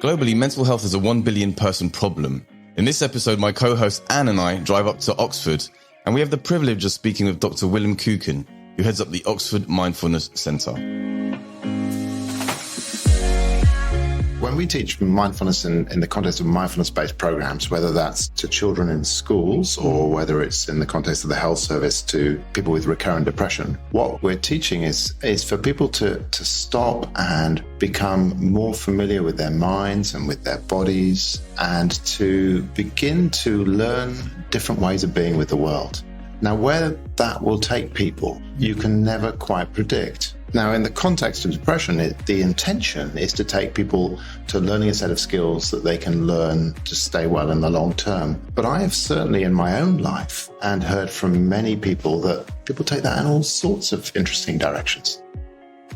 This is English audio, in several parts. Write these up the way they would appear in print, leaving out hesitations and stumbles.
Globally, mental health is a 1 billion person problem. In this episode, my co-host Anne and I drive up to Oxford, and we have the privilege of speaking with Dr Willem Kuyken, who heads up the Oxford Mindfulness Center. When we teach mindfulness in the context of mindfulness-based programs, whether that's to children in schools or whether it's in the context of the health service to people with recurrent depression, what we're teaching is for people to stop and become more familiar with their minds and with their bodies and to begin to learn different ways of being with the world. Now, where that will take people, you can never quite predict. Now, in the context of depression, the intention is to take people to learning a set of skills that they can learn to stay well in the long term. But I have certainly in my own life and heard from many people that people take that in all sorts of interesting directions.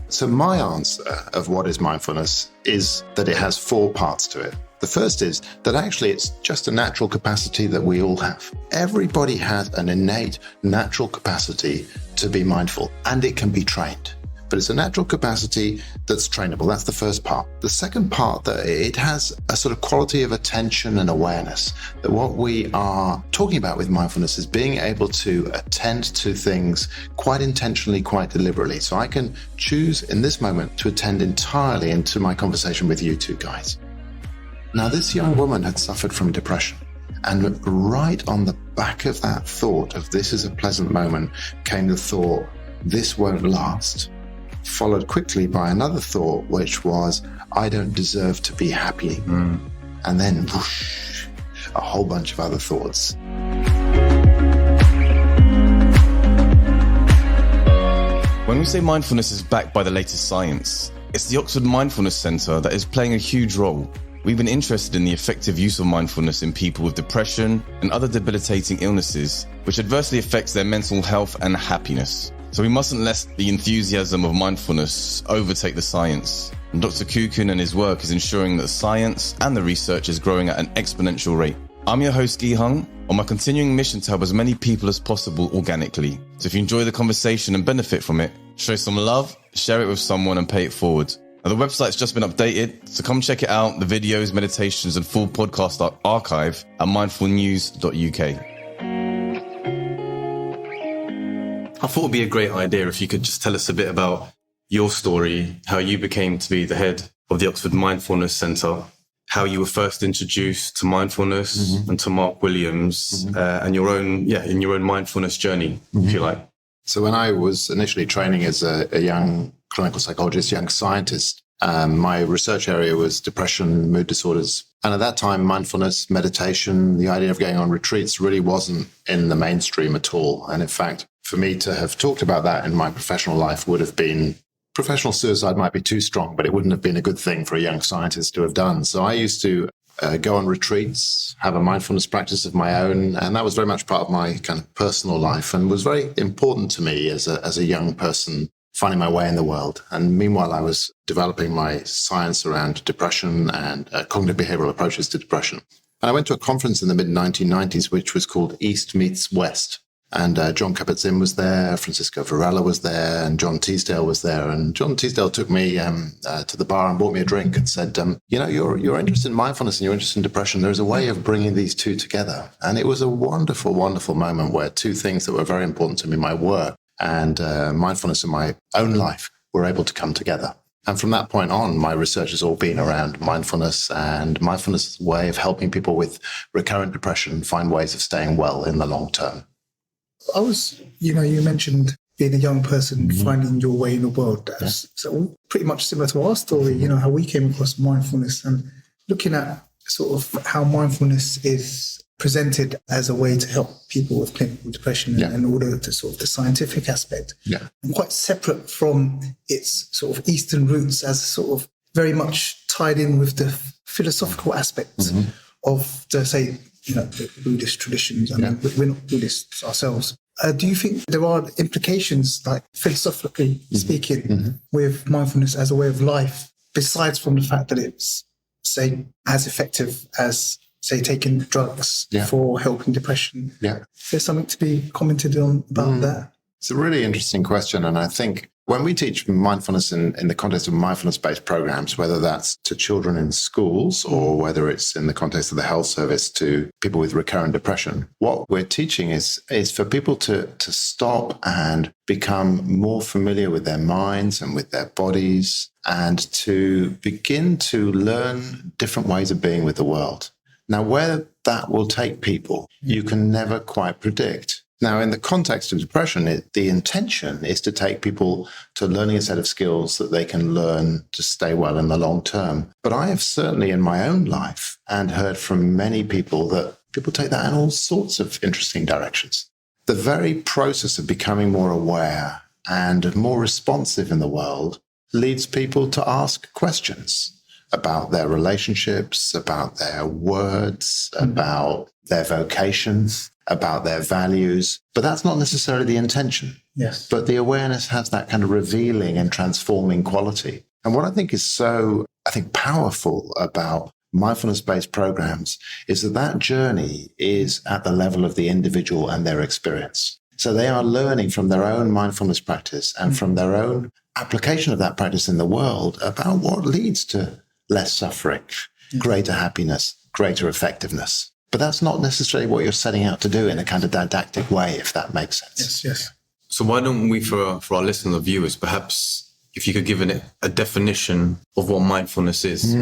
So my answer of what is mindfulness is that it has 4 parts to it. The first is that actually it's just a natural capacity that we all have. Everybody has an innate natural capacity to be mindful, and it can be trained. But it's a natural capacity that's trainable. That's the first part. The second part, that it has a sort of quality of attention and awareness. That what we are talking about with mindfulness is being able to attend to things quite intentionally, quite deliberately. So I can choose in this moment to attend entirely into my conversation with you two guys. Now, this young woman had suffered from depression. And right on the back of that thought of this is a pleasant moment came the thought, this won't last. Followed quickly by another thought, which was, I don't deserve to be happy. And then whoosh, a whole bunch of other thoughts. When we say mindfulness is backed by the latest science, it's the Oxford Mindfulness Center that is playing a huge role. We've been interested in the effective use of mindfulness in people with depression and other debilitating illnesses, which adversely affects their mental health and happiness. So we mustn't let the enthusiasm of mindfulness overtake the science. And Dr. Kuyken and his work is ensuring that science and the research is growing at an exponential rate. I'm your host, Gi Hung, on my continuing mission to help as many people as possible organically. So if you enjoy the conversation and benefit from it, show some love, share it with someone and pay it forward. Now, the website's just been updated, so come check it out. The videos, meditations and full podcast archive at mindfulnews.uk. I thought it would be a great idea if you could just tell us a bit about your story, how you became to be the head of the Oxford Mindfulness Center, how you were first introduced to mindfulness and to Mark Williams, and your own mindfulness journey, if you like. So when I was initially training as a young clinical psychologist, young scientist, my research area was depression, mood disorders. And at that time, mindfulness, meditation, the idea of going on retreats really wasn't in the mainstream at all. And in fact, for me to have talked about that in my professional life would have been, professional suicide might be too strong, but it wouldn't have been a good thing for a young scientist to have done. So I used to go on retreats, have a mindfulness practice of my own. And that was very much part of my kind of personal life and was very important to me as a young person, finding my way in the world. And meanwhile, I was developing my science around depression and cognitive behavioral approaches to depression. And I went to a conference in the mid-1990s, which was called East Meets West. And John Kabat-Zinn was there, Francisco Varela was there, and John Teasdale was there. And John Teasdale took me to the bar and bought me a drink and said, you're interested in mindfulness and you're interested in depression. There's a way of bringing these two together. And it was a wonderful, wonderful moment where two things that were very important to me, my work and mindfulness in my own life, were able to come together. And from that point on, my research has all been around mindfulness and mindfulness' way of helping people with recurrent depression find ways of staying well in the long term. You mentioned being a young person, finding your way in the world. So pretty much similar to our story, how we came across mindfulness and looking at sort of how mindfulness is presented as a way to help people with clinical depression in order to sort of the scientific aspect. And quite separate from its sort of Eastern roots as sort of very much tied in with the philosophical aspects of the Buddhist traditions. I mean, we're not Buddhists ourselves. Do you think there are implications, like philosophically speaking, with mindfulness as a way of life, besides from the fact that it's, say, as effective as, say, taking drugs for helping depression? Is there something to be commented on about that? It's a really interesting question. And I think When we teach mindfulness in the context of mindfulness-based programs, whether that's to children in schools or whether it's in the context of the health service to people with recurrent depression, what we're teaching is for people to stop and become more familiar with their minds and with their bodies and to begin to learn different ways of being with the world. Now, where that will take people, you can never quite predict. Now, in the context of depression, the intention is to take people to learning a set of skills that they can learn to stay well in the long term. But I have certainly in my own life and heard from many people that people take that in all sorts of interesting directions. The very process of becoming more aware and more responsive in the world leads people to ask questions about their relationships, about their words, about their vocations, about their values. But that's not necessarily the intention. Yes. But the awareness has that kind of revealing and transforming quality. And what I think is so, powerful about mindfulness-based programs is that journey is at the level of the individual and their experience. So they are learning from their own mindfulness practice and from their own application of that practice in the world about what leads to less suffering, greater happiness, greater effectiveness. But that's not necessarily what you're setting out to do in a kind of didactic way, if that makes sense. Yes. So why don't we, for our listeners or viewers, perhaps if you could give it a definition of what mindfulness is?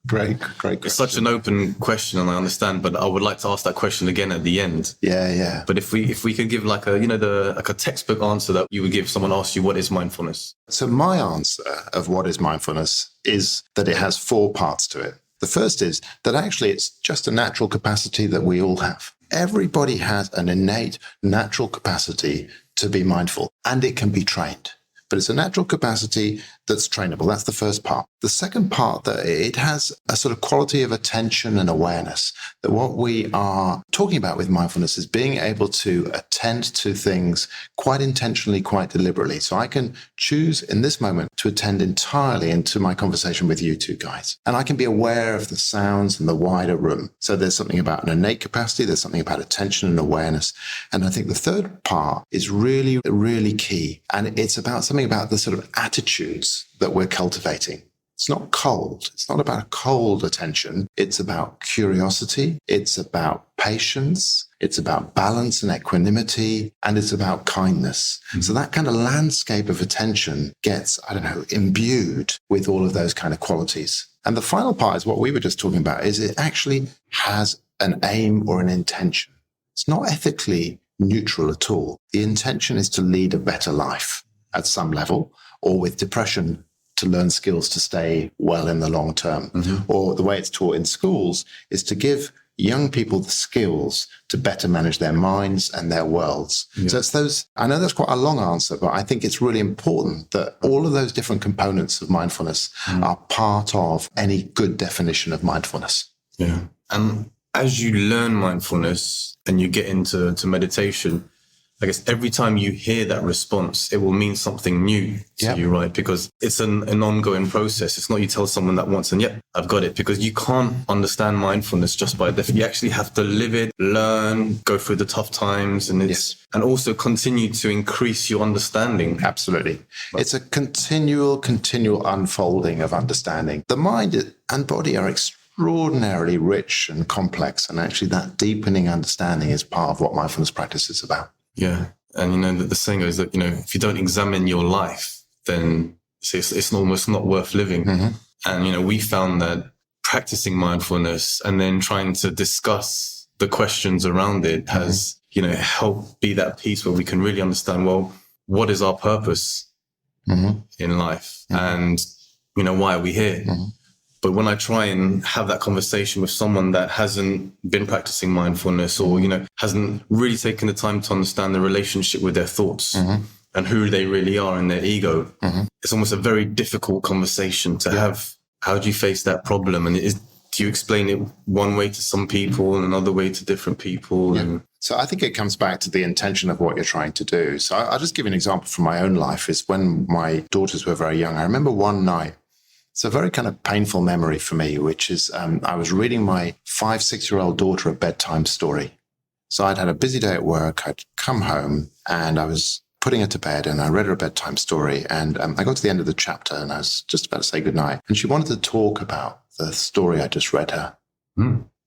Great question. It's such an open question, and I understand, but I would like to ask that question again at the end. Yeah. But if we could give like a textbook answer that you would give someone asks you what is mindfulness. So my answer of what is mindfulness is that it has 4 parts to it. The first is that actually it's just a natural capacity that we all have. Everybody has an innate natural capacity to be mindful, and it can be trained. But it's a natural capacity that's trainable. That's the first part. The second part, that it has a sort of quality of attention and awareness, that what we are talking about with mindfulness is being able to attend to things quite intentionally, quite deliberately. So I can choose in this moment to attend entirely into my conversation with you two guys. And I can be aware of the sounds in the wider room. So there's something about an innate capacity. There's something about attention and awareness. And I think the third part is really, really key. And it's about something about the sort of attitudes that we're cultivating. It's not cold. It's not about a cold attention. It's about curiosity. It's about patience. It's about balance and equanimity. And it's about kindness. So that kind of landscape of attention gets, imbued with all of those kind of qualities. And the final part is what we were just talking about, is it actually has an aim or an intention. It's not ethically neutral at all. The intention is to lead a better life at some level, or with depression, to learn skills to stay well in the long term. Or the way it's taught in schools is to give young people the skills to better manage their minds and their worlds. So it's those, I know that's quite a long answer, but I think it's really important that all of those different components of mindfulness are part of any good definition of mindfulness. Yeah. And as you learn mindfulness and you get into meditation, I guess every time you hear that response, it will mean something new to you, right? Because it's an ongoing process. It's not you tell someone that once and I've got it, because you can't understand mindfulness just by definition. You actually have to live it, learn, go through the tough times, and and also continue to increase your understanding. Absolutely. It's a continual unfolding of understanding. The mind and body are extraordinarily rich and complex, and actually that deepening understanding is part of what mindfulness practice is about. Yeah. And, the saying goes that, if you don't examine your life, then it's almost not worth living. And, we found that practicing mindfulness and then trying to discuss the questions around it has, helped be that piece where we can really understand, well, what is our purpose in life? And, why are we here? But when I try and have that conversation with someone that hasn't been practicing mindfulness or, hasn't really taken the time to understand the relationship with their thoughts and who they really are and their ego, it's almost a very difficult conversation to have. How do you face that problem? And do you explain it one way to some people and another way to different people? And so I think it comes back to the intention of what you're trying to do. So I'll just give you an example from my own life. Is when my daughters were very young. I remember one night, it's a very kind of painful memory for me, which is I was reading my 5-6-year-old daughter a bedtime story. So I'd had a busy day at work. I'd come home and I was putting her to bed, and I read her a bedtime story, and I got to the end of the chapter and I was just about to say goodnight, and she wanted to talk about the story I just read her.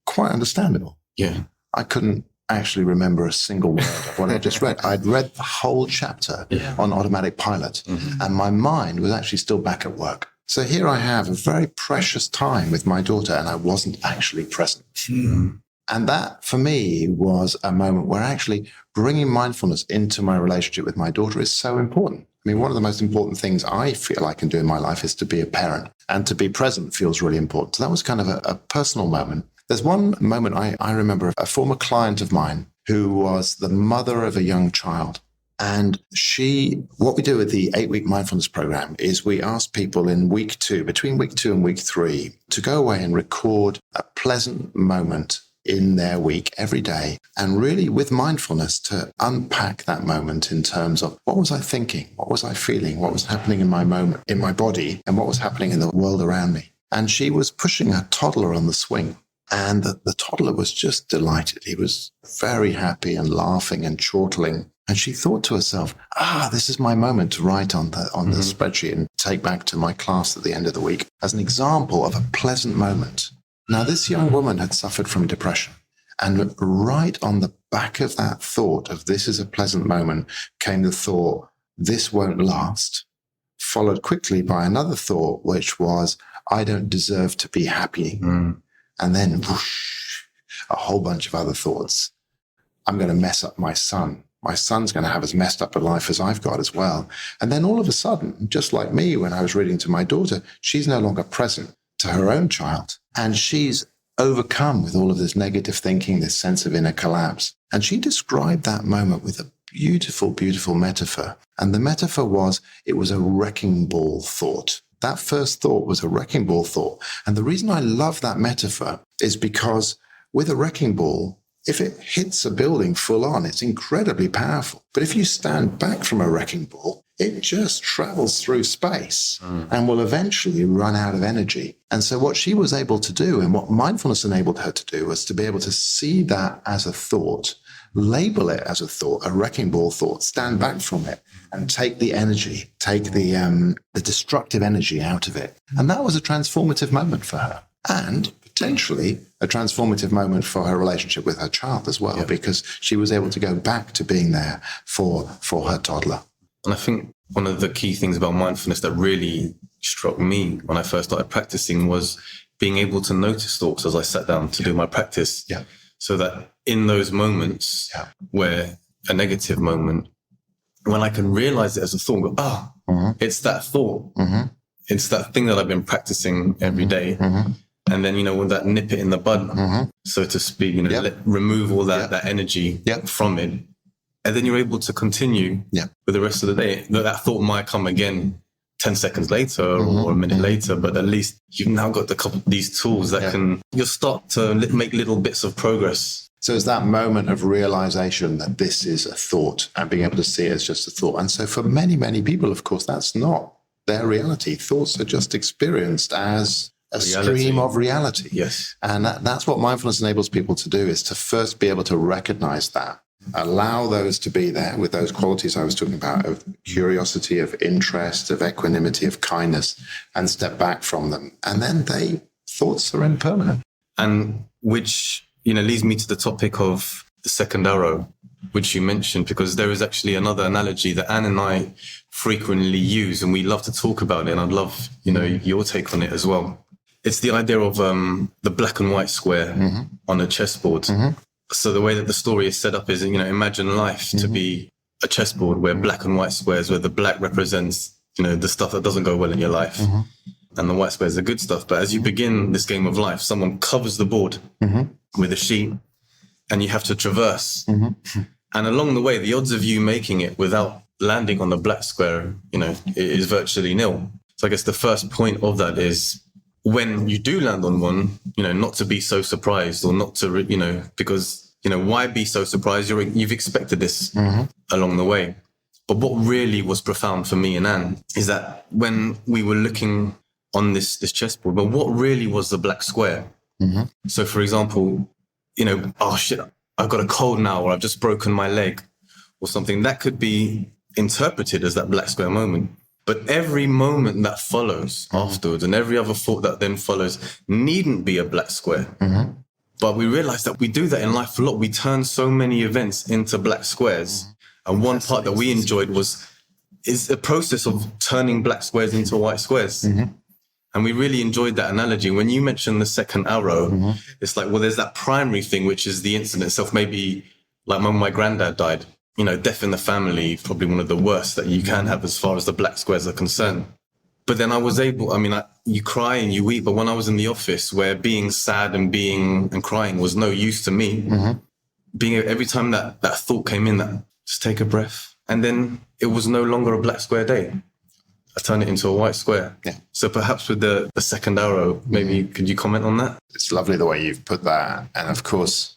Quite understandable. Yeah. I couldn't actually remember a single word of what I just read. I'd read the whole chapter on automatic pilot, and my mind was actually still back at work. So here I have a very precious time with my daughter, and I wasn't actually present. And that, for me, was a moment where actually bringing mindfulness into my relationship with my daughter is so important. I mean, one of the most important things I feel I can do in my life is to be a parent, and to be present feels really important. So that was kind of a personal moment. There's one moment I remember, a former client of mine who was the mother of a young child. And what we do with the 8-week mindfulness program is we ask people in week 2, between week 2 and week 3, to go away and record a pleasant moment in their week every day, and really with mindfulness to unpack that moment in terms of what was I thinking, what was I feeling, what was happening in my moment, in my body, and what was happening in the world around me. And she was pushing a toddler on the swing. And the toddler was just delighted. He was very happy and laughing and chortling. And she thought to herself, this is my moment to write on the spreadsheet and take back to my class at the end of the week as an example of a pleasant moment. Now, this young woman had suffered from depression. And right on the back of that thought of this is a pleasant moment came the thought, this won't last, followed quickly by another thought, which was, I don't deserve to be happy. And then whoosh, a whole bunch of other thoughts. I'm going to mess up my son. My son's going to have as messed up a life as I've got as well. And then all of a sudden, just like me when I was reading to my daughter, she's no longer present to her own child. And she's overcome with all of this negative thinking, this sense of inner collapse. And she described that moment with a beautiful, beautiful metaphor. And the metaphor was, it was a wrecking ball thought. That first thought was a wrecking ball thought. And the reason I love that metaphor is because with a wrecking ball, if it hits a building full on, it's incredibly powerful. But if you stand back from a wrecking ball, it just travels through space and will eventually run out of energy. And so what she was able to do, and what mindfulness enabled her to do, was to be able to see that as a thought, label it as a thought, a wrecking ball thought, stand back from it and take the energy, take the destructive energy out of it. And that was a transformative moment for her, and potentially a transformative moment for her relationship with her child as well, because she was able to go back to being there for her toddler. And I think one of the key things about mindfulness that really struck me when I first started practicing was being able to notice thoughts as I sat down to do my practice. Yeah. So that in those moments where a negative moment, when I can realize it as a thought, it's that thought. It's that thing that I've been practicing every day. And then, with that nip it in the bud, so to speak, remove all that energy from it. And then you're able to continue with the rest of the day. That thought might come again 10 seconds later or a minute later, but at least you've now got these tools that you'll start to make little bits of progress. So it's that moment of realization that this is a thought and being able to see it as just a thought. And so for many, many people, of course, that's not their reality. Thoughts are just experienced as a stream of reality. Yes. And that's what mindfulness enables people to do, is to first be able to recognize that. Allow those to be there with those qualities I was talking about, of curiosity, of interest, of equanimity, of kindness, and step back from them. And then thoughts are impermanent. And which, leads me to the topic of the second arrow, which you mentioned, because there is actually another analogy that Anne and I frequently use, and we love to talk about it. And I'd love, your take on it as well. It's the idea of the black and white square on a chessboard. So the way that the story is set up is, imagine life to be a chessboard where black and white squares, where the black represents, the stuff that doesn't go well in your life. And the white squares are the good stuff. But as you begin this game of life, someone covers the board with a sheet and you have to traverse. And along the way, the odds of you making it without landing on the black square, is virtually nil. So I guess the first point of that is, when you do land on one, not to be so surprised, or not to, because, why be so surprised? You've expected this along the way. But what really was profound for me and Anne is that when we were looking on this chessboard, but what really was the black square? So for example, oh shit, I've got a cold now, or I've just broken my leg or something. That could be interpreted as that black square moment. But every moment that follows afterwards and every other thought that then follows needn't be a black square. Mm-hmm. But we realize that we do that in life a lot. We turn so many events into black squares. And one part that we enjoyed is a process of turning black squares into white squares. Mm-hmm. And we really enjoyed that analogy. When you mentioned the second arrow, it's like, well, there's that primary thing, which is the incident itself. Maybe like when my granddad died, death in the family, probably one of the worst that you can have as far as the black squares are concerned. But then I was able, you cry and you weep, but when I was in the office where being sad and crying was no use to me, every time that thought came in, that just take a breath. And then it was no longer a black square day. I turned it into a white square. Yeah. So perhaps with the second arrow, maybe could you comment on that? It's lovely the way you've put that. And of course,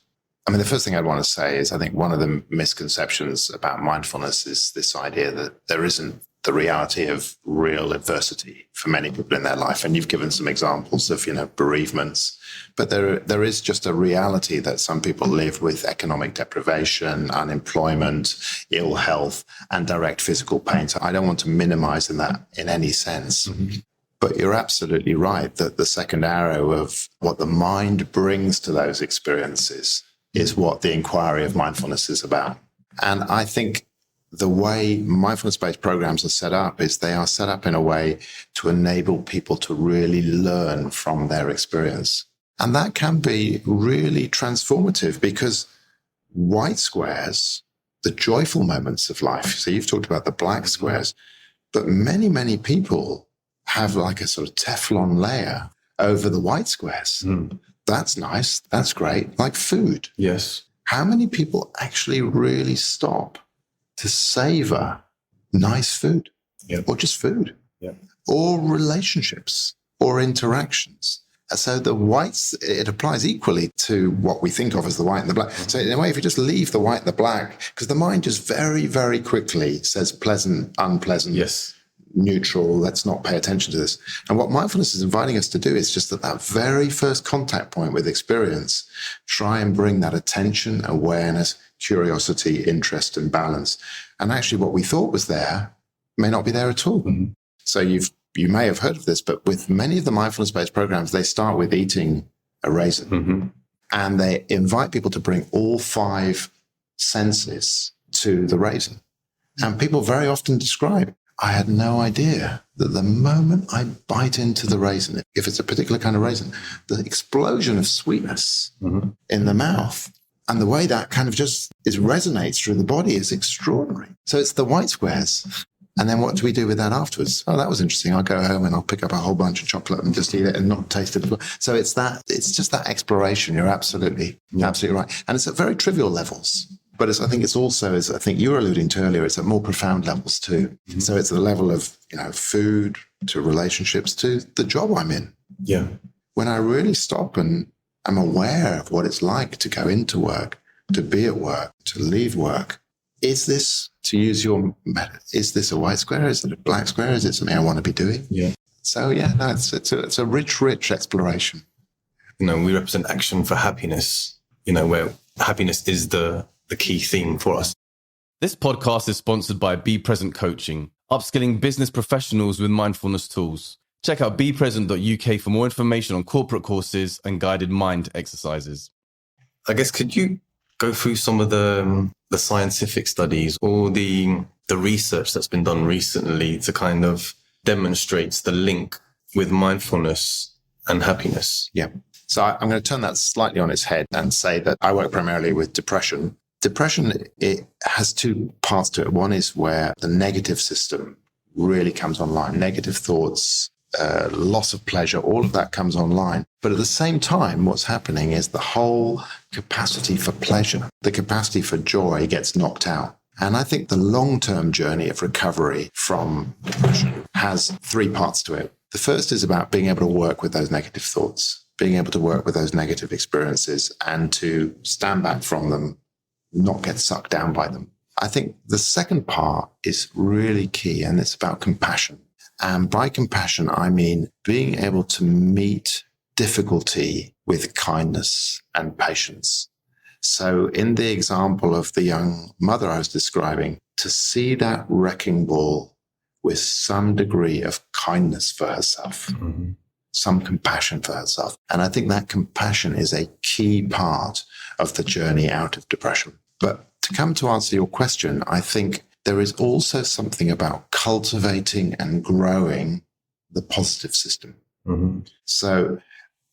the first thing I'd want to say is I think one of the misconceptions about mindfulness is this idea that there isn't the reality of real adversity for many people in their life. And you've given some examples of, bereavements, but there is just a reality that some people live with economic deprivation, unemployment, ill health, and direct physical pain. So I don't want to minimize that in any sense. Mm-hmm. But you're absolutely right that the second arrow of what the mind brings to those experiences is what the inquiry of mindfulness is about. And I think the way mindfulness-based programs are set up is they are set up in a way to enable people to really learn from their experience. And that can be really transformative because white squares, the joyful moments of life, so you've talked about the black squares, but many, many people have like a sort of Teflon layer over the white squares. That's nice. That's great. Like food. Yes. How many people actually really stop to savor nice food? Yep. Or just food? Yep. Or relationships or interactions? So the whites, it applies equally to what we think of as the white and the black. So in a way, if you just leave the white and the black, because the mind just very, very quickly says pleasant, unpleasant. Yes. Neutral, let's not pay attention to this. And what mindfulness is inviting us to do is just at that very first contact point with experience, try and bring that attention, awareness, curiosity, interest, and balance. And actually what we thought was there may not be there at all. Mm-hmm. So you may have heard of this, but with many of the mindfulness-based programs, they start with eating a raisin. And they invite people to bring all 5 senses to the raisin. And people very often describe, I had no idea that the moment I bite into the raisin, if it's a particular kind of raisin, the explosion of sweetness in the mouth and the way that kind of just resonates through the body is extraordinary. So it's the white squares. And then what do we do with that afterwards? Oh, that was interesting. I'll go home and I'll pick up a whole bunch of chocolate and just eat it and not taste it. So it's just that exploration. You're absolutely right. And it's at very trivial levels. But I think it's also, as I think you were alluding to earlier, it's at more profound levels too. Mm-hmm. So it's the level of, food to relationships to the job I'm in. Yeah. When I really stop and I'm aware of what it's like to go into work, to be at work, to leave work. Is this, to use your method, is this a white square? Is it a black square? Is it something I want to be doing? Yeah. So it's a rich exploration. We represent action for happiness, where happiness is the key theme for us. This podcast is sponsored by Be Present Coaching, upskilling business professionals with mindfulness tools. Check out bepresent.uk for more information on corporate courses and guided mind exercises. I guess, could you go through some of the scientific studies or the research that's been done recently to kind of demonstrate the link with mindfulness and happiness? Yeah. So I'm going to turn that slightly on its head and say that I work primarily with depression. Depression, it has 2 parts to it. One is where the negative system really comes online. Negative thoughts, loss of pleasure, all of that comes online. But at the same time, what's happening is the whole capacity for pleasure, the capacity for joy gets knocked out. And I think the long-term journey of recovery from depression has 3 parts to it. The first is about being able to work with those negative thoughts, being able to work with those negative experiences and to stand back from them, not get sucked down by them. I think the second part is really key, and it's about compassion. And by compassion, I mean being able to meet difficulty with kindness and patience. So in the example of the young mother I was describing, to see that wrecking ball with some degree of kindness for herself, some compassion for herself. And I think that compassion is a key part of the journey out of depression. But to come to answer your question, I think there is also something about cultivating and growing the positive system. So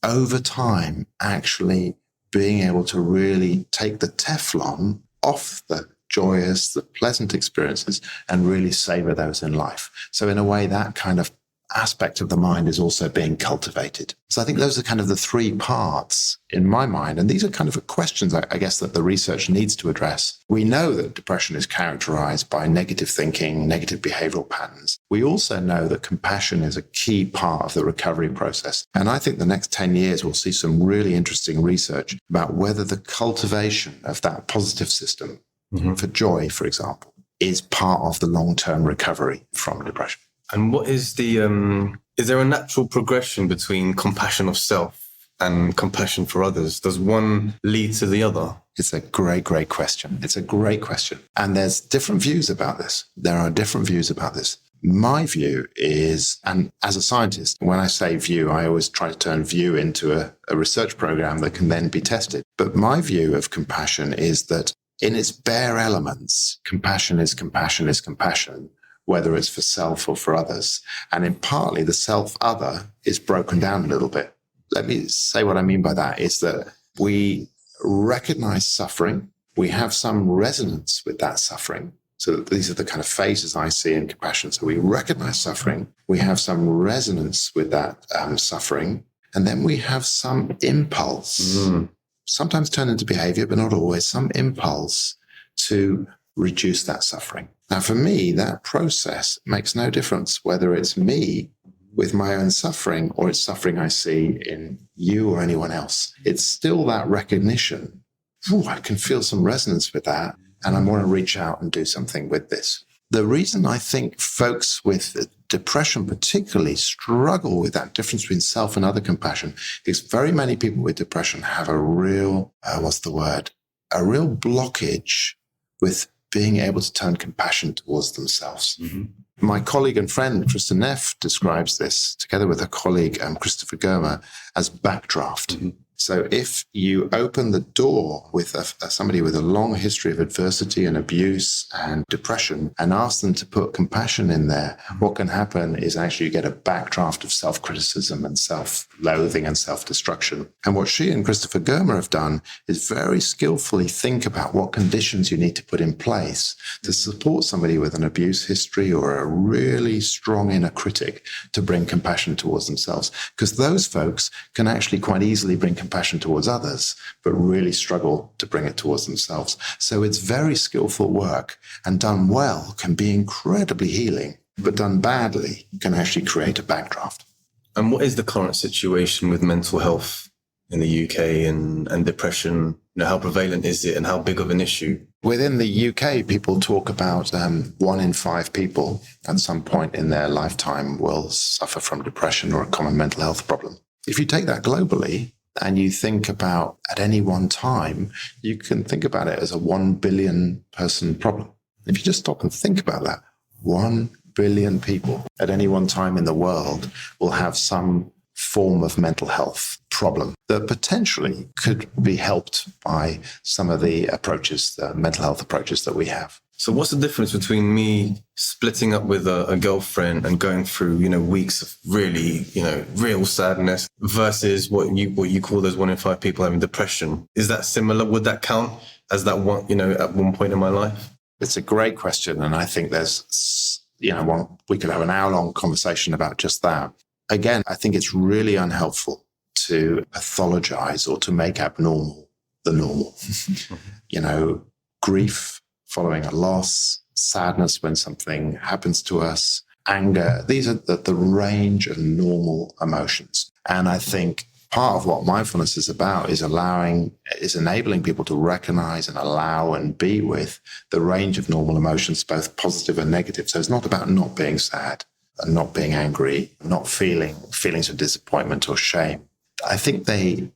over time, actually being able to really take the Teflon off the joyous, the pleasant experiences and really savor those in life. So in a way, that kind of aspect of the mind is also being cultivated. So I think those are kind of the three parts in my mind. And these are kind of questions, I guess, that the research needs to address. We know that depression is characterized by negative thinking, negative behavioral patterns. We also know that compassion is a key part of the recovery process. And I think the next 10 years, we'll see some really interesting research about whether the cultivation of that positive system for joy, for example, is part of the long-term recovery from depression. And what is is there a natural progression between compassion of self and compassion for others? Does one lead to the other? It's a great question. It's a great question. And there's different views about this. There are different views about this. My view is, and as a scientist, when I say view, I always try to turn view into a research program that can then be tested. But my view of compassion is that in its bare elements, compassion is compassion, whether it's for self or for others. And in partly the self-other is broken down a little bit. Let me say what I mean by that is that we recognize suffering. We have some resonance with that suffering. So these are the kind of phases I see in compassion. So we recognize suffering. We have some resonance with that suffering. And then we have some impulse, sometimes turn into behavior, but not always, some impulse to reduce that suffering. Now, for me, that process makes no difference whether it's me with my own suffering or it's suffering I see in you or anyone else. It's still that recognition. I can feel some resonance with that, and I want to reach out and do something with this. The reason I think folks with depression particularly struggle with that difference between self and other compassion is very many people with depression have a real, a real blockage with being able to turn compassion towards themselves. My colleague and friend, Kristen Neff, describes this, together with a colleague, Christopher Germer, as backdraft. So if you open the door with somebody with a long history of adversity and abuse and depression and ask them to put compassion in there, what can happen is actually you get a backdraft of self-criticism and self-loathing and self-destruction. And what she and Christopher Germer have done is very skillfully think about what conditions you need to put in place to support somebody with an abuse history or a really strong inner critic to bring compassion towards themselves. Because those folks can actually quite easily bring compassion towards others, but really struggle to bring it towards themselves. So it's very skillful work, and done well can be incredibly healing, but done badly can actually create a backdraft. And what is the current situation with mental health in the UK and depression? How prevalent is it and how big of an issue? Within the UK, people talk about 1 in 5 people at some point in their lifetime will suffer from depression or a common mental health problem. If you take that globally, and you think about at any one time, you can think about it as a 1 billion person problem. If you just stop and think about that, 1 billion people at any one time in the world will have some form of mental health problem that potentially could be helped by some of the approaches, the mental health approaches that we have. So what's the difference between me splitting up with a girlfriend and going through, weeks of really, real sadness versus what you call those 1 in 5 people having depression? Is that similar? Would that count as that one, at one point in my life? It's a great question. And I think there's, we could have an hour-long conversation about just that. Again, I think it's really unhelpful to pathologize or to make abnormal the normal. Grief following a loss, sadness when something happens to us, anger. These are the range of normal emotions. And I think part of what mindfulness is about is enabling people to recognize and allow and be with the range of normal emotions, both positive and negative. So it's not about not being sad and not being angry, not feeling feelings of disappointment or shame. I think they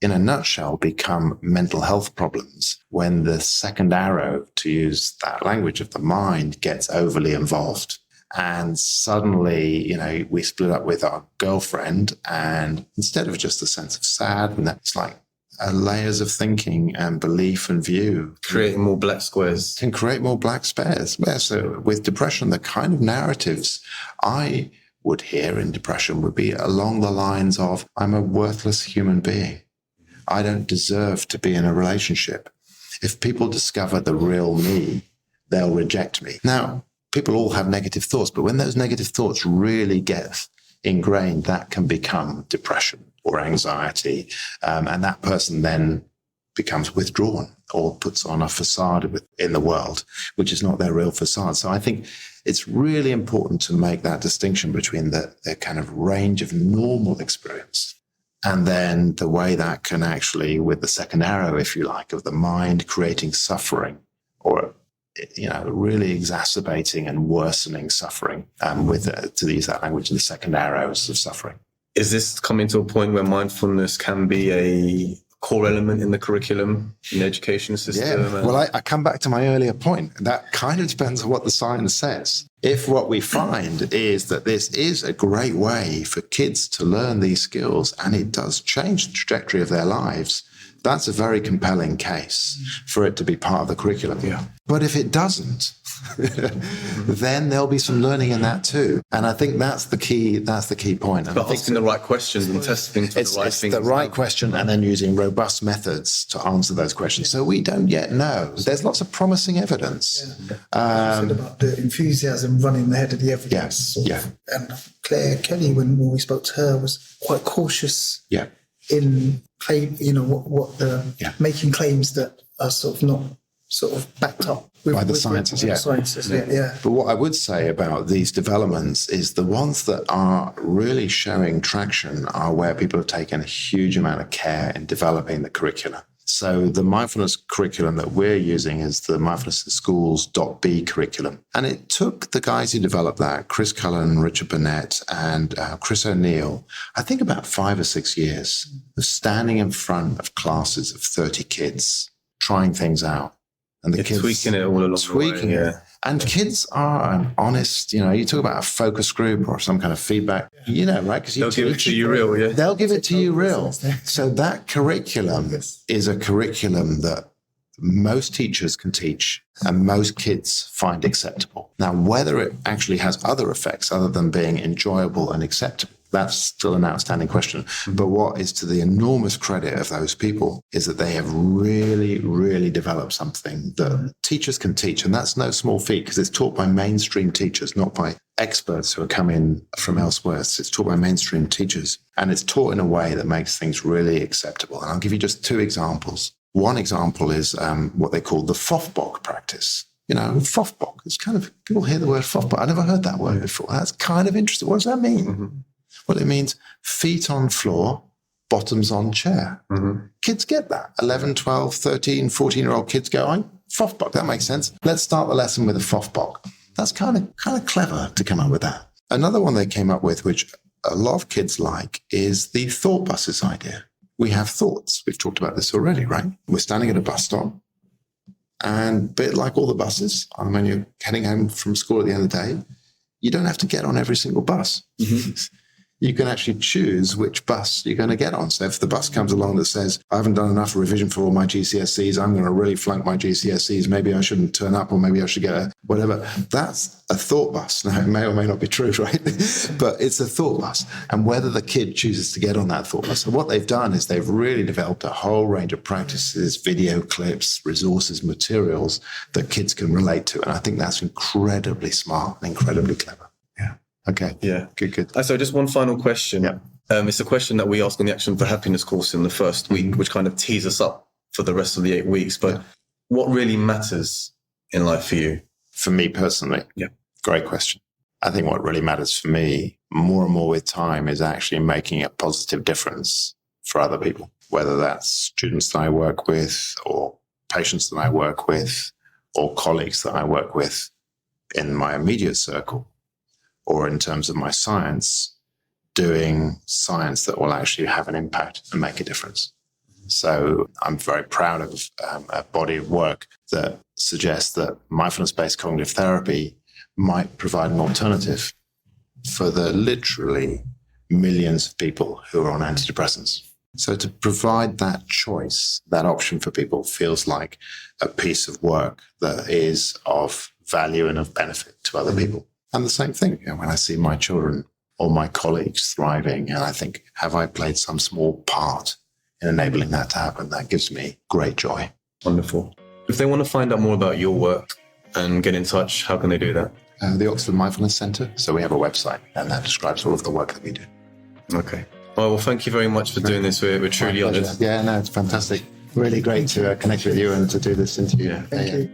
in a nutshell, become mental health problems when the second arrow, to use that language of the mind, gets overly involved. And suddenly, we split up with our girlfriend, and instead of just a sense of sadness, it's like layers of thinking and belief and view. Creating more black squares. Can create more black squares. Yeah, so with depression, the kind of narratives I would hear in depression would be along the lines of, I'm a worthless human being. I don't deserve to be in a relationship. If people discover the real me, they'll reject me. Now, people all have negative thoughts, but when those negative thoughts really get ingrained, that can become depression or anxiety. And that person then becomes withdrawn or puts on a facade in the world, which is not their real facade. So I think it's really important to make that distinction between the kind of range of normal experience and then the way that can actually, with the second arrow, if you like, of the mind creating suffering or really exacerbating and worsening suffering, to use that language, the second arrows of suffering. Is this coming to a point where mindfulness can be a core element in the curriculum, in the education system? Yeah, well, I come back to my earlier point. That kind of depends on what the science says. If what we find is that this is a great way for kids to learn these skills and it does change the trajectory of their lives, that's a very compelling case for it to be part of the curriculum. Yeah. But if it doesn't, then there'll be some learning in that too. And I think that's the key point. And but asking the right questions and testing for the right things. It's the right question and then using robust methods to answer those questions. So we don't yet know. There's lots of promising evidence. Yeah. About the enthusiasm running ahead of the evidence. And Claire Kelly, when we spoke to her, was quite cautious. Yeah. In claim, making claims that are sort of backed up by the sciences. But what I would say about these developments is the ones that are really showing traction are where people have taken a huge amount of care in developing the curriculum. So the mindfulness curriculum that we're using is the Mindfulness in Schools.B curriculum. And it took the guys who developed that, Chris Cullen, Richard Burnett, and Chris O'Neill, I think about 5 or 6 years of standing in front of classes of 30 kids, trying things out. And the kids tweaking it all along the way. Yeah. And kids are an honest, you talk about a focus group or some kind of feedback, right? Because they'll give it to you real, yeah. They'll give it to you real. So that curriculum is a curriculum that most teachers can teach and most kids find acceptable. Now, whether it actually has other effects other than being enjoyable and acceptable, that's still an outstanding question. But what is to the enormous credit of those people is that they have really, really developed something that teachers can teach. And that's no small feat because it's taught by mainstream teachers, not by experts who are coming from elsewhere. So it's taught by mainstream teachers. And it's taught in a way that makes things really acceptable. And I'll give you just 2 examples. One example is what they call the FOFBOK practice. FOFBOK, it's kind of, people hear the word FOFBOK. I never heard that word before. That's kind of interesting. What does that mean? Mm-hmm. Well, it means feet on floor, bottoms on chair. Mm-hmm. Kids get that. 11, 12, 13, 14-year-old kids go, FOFBOK, that makes sense. Let's start the lesson with a FOFBOK. That's kind of clever to come up with that. Another one they came up with, which a lot of kids like, is the thought buses idea. We have thoughts. We've talked about this already, right? We're standing at a bus stop. And a bit like all the buses, when you're heading home from school at the end of the day, you don't have to get on every single bus. Mm-hmm. You can actually choose which bus you're going to get on. So if the bus comes along that says, I haven't done enough revision for all my GCSEs, I'm going to really flunk my GCSEs, maybe I shouldn't turn up or maybe I should get a whatever. That's a thought bus. Now, it may or may not be true, right? But it's a thought bus. And whether the kid chooses to get on that thought bus. So what they've done is they've really developed a whole range of practices, video clips, resources, materials that kids can relate to. And I think that's incredibly smart and incredibly clever. Okay. Yeah. Good. So just one final question. Yeah. It's a question that we ask on the Action for Happiness course in the first week, which kind of tees us up for the rest of the 8 weeks. But what really matters in life for you? For me personally? Yeah. Great question. I think what really matters for me more and more with time is actually making a positive difference for other people, whether that's students that I work with or patients that I work with or colleagues that I work with in my immediate circle. Or in terms of my science, doing science that will actually have an impact and make a difference. So I'm very proud of a body of work that suggests that mindfulness-based cognitive therapy might provide an alternative for the literally millions of people who are on antidepressants. So to provide that choice, that option for people feels like a piece of work that is of value and of benefit to other people. And the same thing, when I see my children or my colleagues thriving, and I think, have I played some small part in enabling that to happen? That gives me great joy. Wonderful. If they want to find out more about your work and get in touch, how can they do that? The Oxford Mindfulness Center. So we have a website, and that describes all of the work that we do. Okay. Well, thank you very much for doing this. We're truly honoured. Yeah, no, it's fantastic. Really great to connect with you and to do this interview. Yeah. Thank you.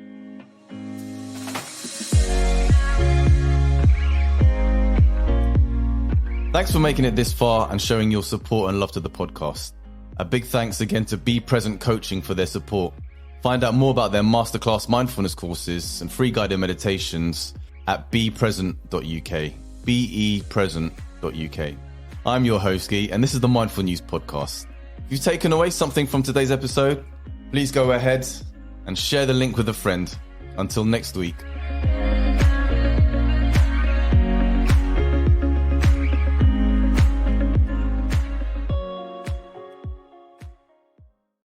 Thanks for making it this far and showing your support and love to the podcast. A big thanks again to Be Present Coaching for their support. Find out more about their masterclass mindfulness courses and free guided meditations at bepresent.uk. bepresent.uk. I'm your host, Guy, and this is the Mindful News Podcast. If you've taken away something from today's episode, please go ahead and share the link with a friend. Until next week.